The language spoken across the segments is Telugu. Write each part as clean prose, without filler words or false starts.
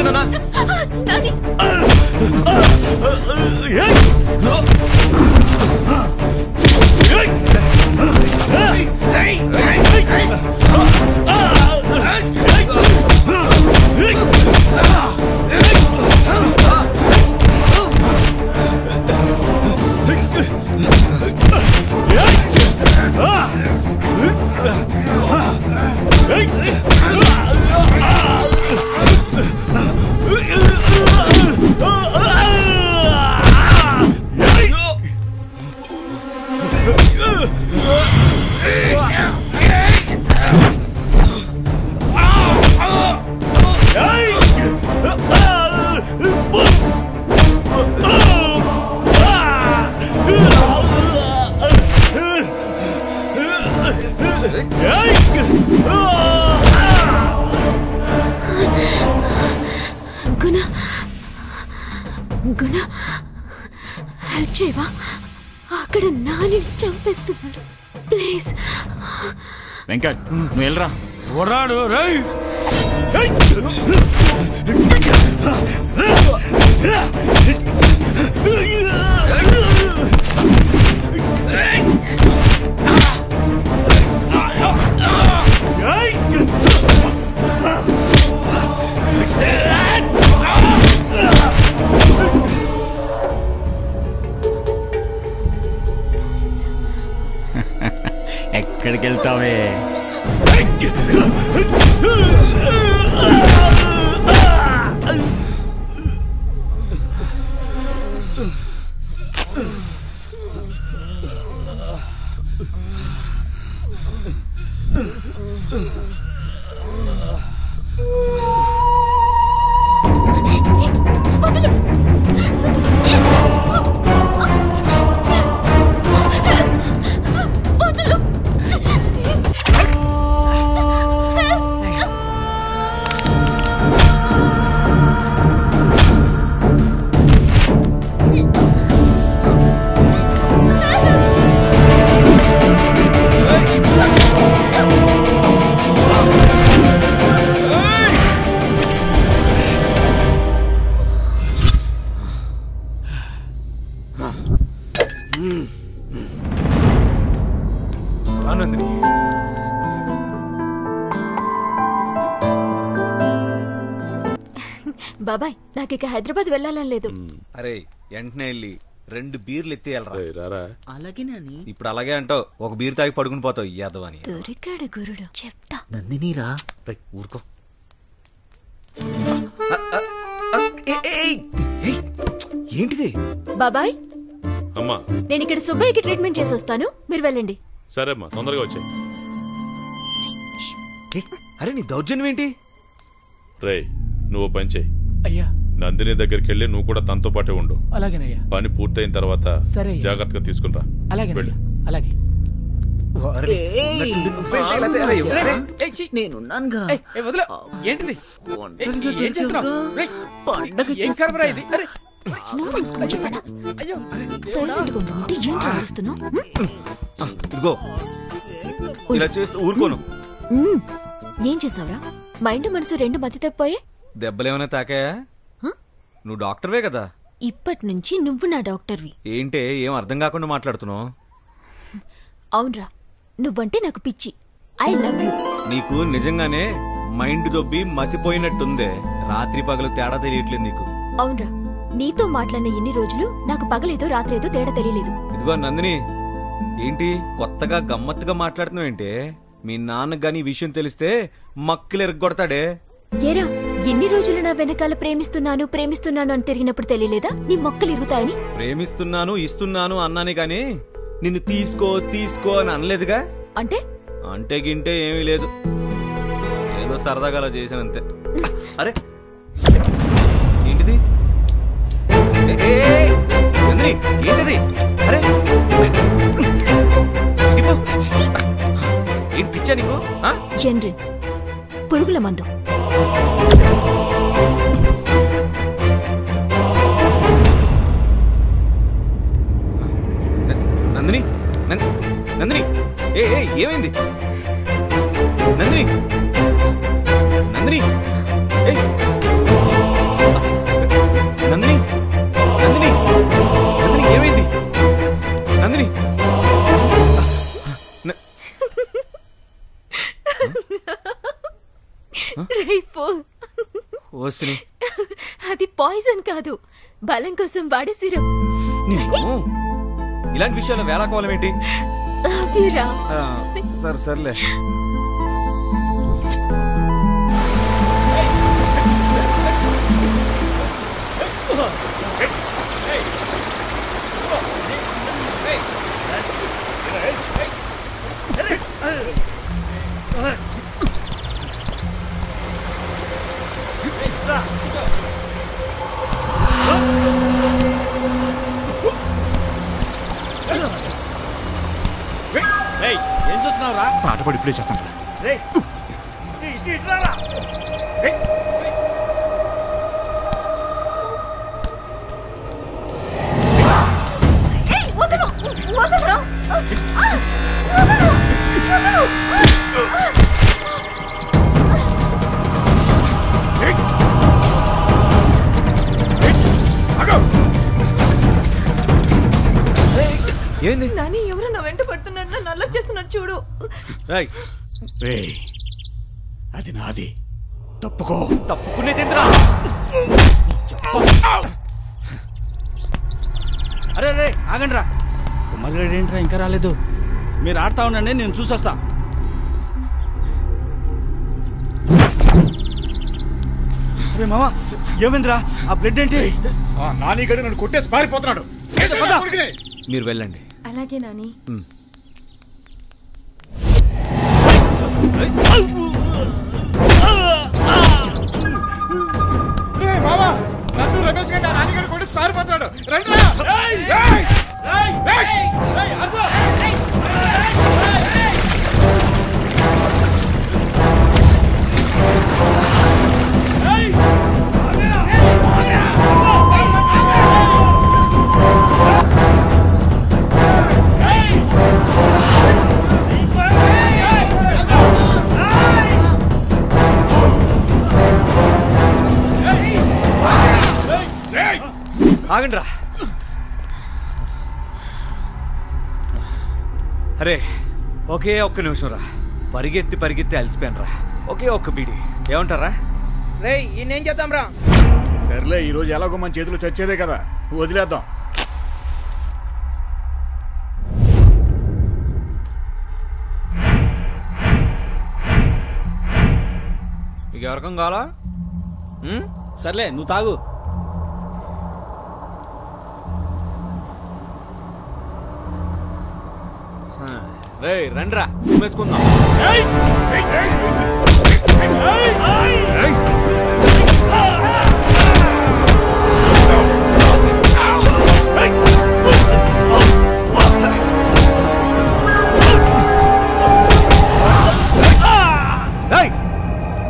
చెప్తున్నానా గుణ హెల్ప్ చేయవా? అక్కడ నాని చంపేస్తున్నారు. ప్లీజ్ వెంకట్ నువ్వు వెళ్ళరా. వరాడు రై ఎక్కడికి వెళ్తావే? బాబాయ్ నాకు ఇక హైదరాబాద్ వెళ్ళాలని లేదు. అరే వెంటనే వెళ్ళి 2 బీర్లు ఎత్తేయాలరా. అలాగే నాని. ఇప్పుడు అలాగే అంటావు, ఒక బీర్ తాగి పడుకుని పోతావు. యాదవని దొరికాడు గురుడు. చెప్తా. నందినిరా ఊరుకో. ఏంటిది బాబాయ్ అమ్మా? నేను ఇక్కడ సుబ్బయ్యకి ట్రీట్మెంట్ చేసి వస్తాను, మీరు వెళ్ళండి. సరే అమ్మా, తొందరగా వచ్చాయి. అరే నీ దౌర్జన్యం ఏంటి? రే నువ్వు పని చేయి. అయ్యా నందిని దగ్గరికి వెళ్ళి నువ్వు కూడా తనతో పాటే ఉండు. అలాగేనయ్యా. పని పూర్తయిన తర్వాత జాగ్రత్తగా తీసుకుని రా. అలాగే అలాగే. నేనున్నానుగా. ఏంటిది? ఏం చేస్తున్నావు? ఇదిగో ఇలా చేస్తూ ఊరుకోను. ఏం చేసావురా? మైండ్ మనసు 2 మతి తప్పిపోయే. దెబ్బలేమైనా తాకాయా? నువ్వు డాక్టర్వే కదా. ఇప్పటి నుంచి నువ్వు నా డాక్టర్వి. ఏంటే ఏం అర్థం కాకుండా మాట్లాడుతున్నావు? అవునరా, నువ్వంటే నాకు పిచ్చి. I love you. నీకు నిజంగానే మైండ్ దొబ్బి మతిపోయినట్టుందే. రాత్రి పగలు తేడా తెలియట్లేదు నీకు. అవునరా, నీతో మాట్లాడిన ఎన్ని రోజులు నాకు పగలేదో రాత్రేదో తేడా తెలియలేదు. ఇదిగో నందిని, ఏంటి కొత్తగా గమ్మత్తుగా మాట్లాడుతున్నావు ఏంటే? మీ నాన్నకు గాని ఈ విషయం తెలిస్తే మక్కలు ఎరగొడతాడే. ఏరా, ఎన్ని రోజులు నా వెనకాల ప్రేమిస్తున్నాను ప్రేమిస్తున్నాను అని తిరిగినప్పుడు తెలియలేదా నీ మొక్కలు ఇరుగుతాయని? ప్రేమిస్తున్నాను ఇస్తున్నాను అన్నానే గాని నిన్ను తీసుకో తీసుకో అని అనలేదుగా. అంటే అంటే గింటే ఏమీ లేదు, ఏదో సరదాగా అలా చేశానంతే. అరే ఏంటిది? ఏంటిది? అరే ఏం పిచ్చా నీకు? జనరల్ పురుగుల మందు. నందిని నందిని ఏమైంది? నందిని నందిని వస్తుని అది పాయిజన్ కాదు, బలం కోసం వాడే సిరప్. ఇలాంటి విషయాలు వేళాకోవాలం ఏంటి? సర్లే. ఏం చూస్తున్నావురా? పాటపడి ప్లే చేస్తాను. ఏంది నాని ఎవరు నా వెంట పడుతున్నారు, నన్ను అల్లరి చేస్తున్నారు చూడు. అది నాది, తప్పుకో. తప్పుకునేదేంద్రా? అరే రే ఆగండి రా. కుమార్గాడు ఏంట్రా ఇంకా రాలేదు? మీరు ఆడుతా ఉండండి, నేను చూసొస్తా. అరే మామా ఏమైందిరా? ఆ బ్లడ్ ఏంటి? నానిగడు నన్ను కొట్టేసి పారిపోతున్నాడు. మీరు వెళ్ళండి. అలాగే నాని. నన్ను రమేష్ గడ్డ నానిగడు కొట్టేసి పారిపోతున్నాడు. ఆగండి రా. అరే ఒకే ఒక్క నిమిషం రా. పరిగెత్తి అలసిపోయాను రా. ఒకే ఒక్క బీడి ఏమంటారా? రే ఈయనేం చేద్దాం రా? సర్లే, ఈ రోజు ఎలాగో మన చేతిలో చచ్చేదే కదా, వదిలేద్దాం. ఇక ఎవరికం కావాలా? సర్లే నువ్వు తాగు. రే రండ్రా, వేసుకుందాం.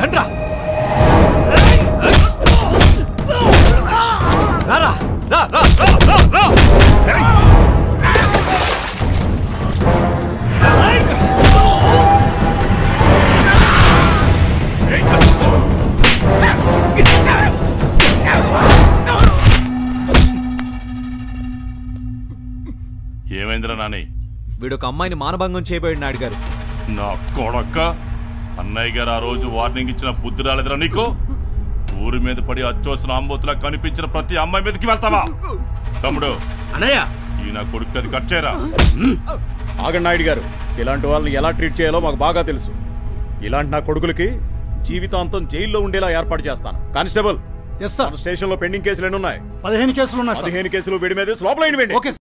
రండ్రా రా రా రా రా రా. ఏమైందిరా నాని? వీడొక అమ్మాయిని మానభంగం చేయబోయాడు నాయుడు గారు. నా కొడక్క, అన్నయ్య గారు ఆ రోజు వార్నింగ్ ఇచ్చిన బుద్ధి రాలేదురా నీకు? ఊరి మీద పడి అచ్చోసిన ఆంబోతులా కనిపించిన ప్రతి అమ్మాయి మీదకి వెళ్తావా? తమ్ముడు అన్నయ్య, ఈ నా కొడుకు అది కట్ చేయరా. ఆగండి నాయుడు గారు, ఇలాంటి వాళ్ళని ఎలా ట్రీట్ చేయాలో మాకు బాగా తెలుసు. ఇలాంటి నా కొడుకులకి జీవితాంతం జైల్లో ఉండేలా ఏర్పాటు చేస్తాను. కానిస్టేబుల్, స్టేషన్ లో పెండింగ్ కేసులు ఎన్ని ఉన్నాయి? 15 కేసులు ఉన్నాయి. 15 కేసులు వీడి మీద లోపల.